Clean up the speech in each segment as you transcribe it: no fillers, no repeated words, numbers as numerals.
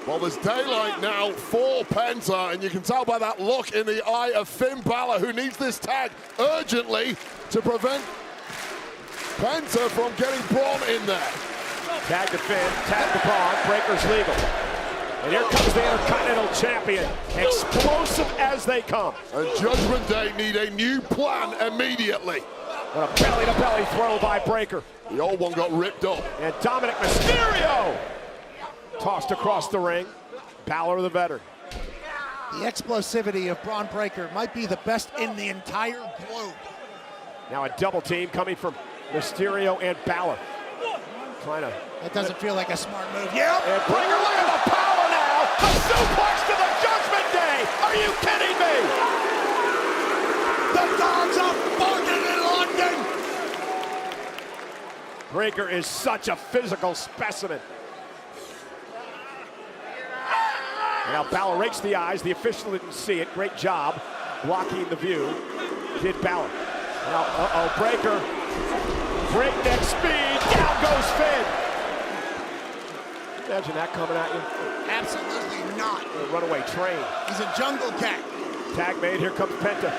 Well, there's daylight now for Penta, and you can tell by that look in the eye of Finn Bálor, who needs this tag urgently to prevent Penta from getting Bron in there. Tag to Finn, tag to Braun, Breaker's legal. And here comes the Intercontinental Champion, explosive as they come. And Judgment Day need a new plan immediately. What a belly-to-belly throw by Breaker. The old one got ripped up. And Dominik Mysterio tossed across the ring. Bálor the veteran. The explosivity of Bron Breakker might be the best in the entire globe. Now a double team coming from Mysterio and Bálor. Trying to... That doesn't feel like a smart move. Yep. And Breaker, look at the power now! A suplex to the Judgment Day! Are you kidding me? The dogs are barking in London! Breaker is such a physical specimen. Now Bálor rakes the eyes. The official didn't see it. Great job blocking the view. Did Bálor. Now, Breaker. Breakneck speed. Down goes Finn. Imagine that coming at you. Absolutely not. A runaway train. He's a jungle cat. Tag made. Here comes Penta.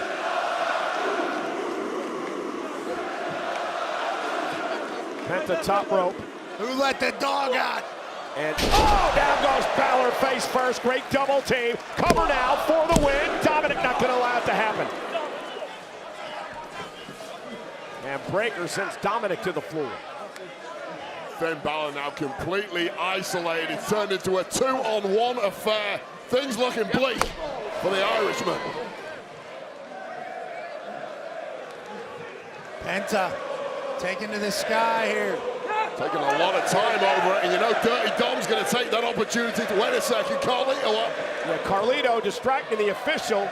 Penta top rope. Who let the dog out? And down goes Bálor face first. Great double team. Cover now for the win. Dominic not going to allow it to happen. And Breaker sends Dominic to the floor. Finn Bálor now completely isolated. It's turned into a 2-on-1 affair. Things looking bleak for the Irishman. Penta taking to the sky here. Taking a lot of time over it, and you know Dirty Dom's going to take that opportunity to wait a second. Carlito up. Yeah, Carlito distracting the official.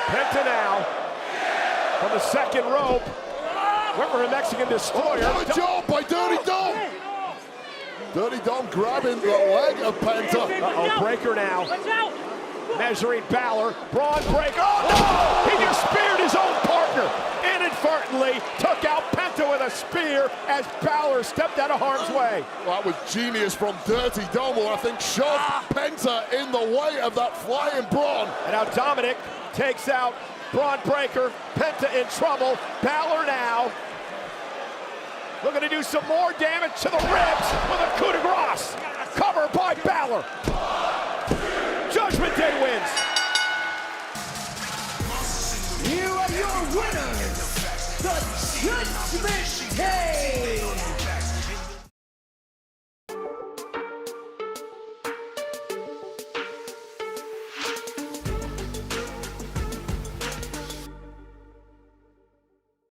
Penta now from the second rope. Remember a Mexican destroyer. Oh, good job by Dirty Dom. Dirty Dom grabbing the leg of Penta. Breaker now. Measuring Bálor. Bron Breakker. Oh, no! He just speared his own partner. Inadvertently took out Penta with a spear as Bálor stepped out of harm's way. Well, that was genius from Dirty Dom, who I think shoved Penta in the way of that flying Bron. And now Dominic takes out Bron Breakker. Penta in trouble. Bálor now looking to do some more damage to the ribs with a coup de grace. Covered by Bálor.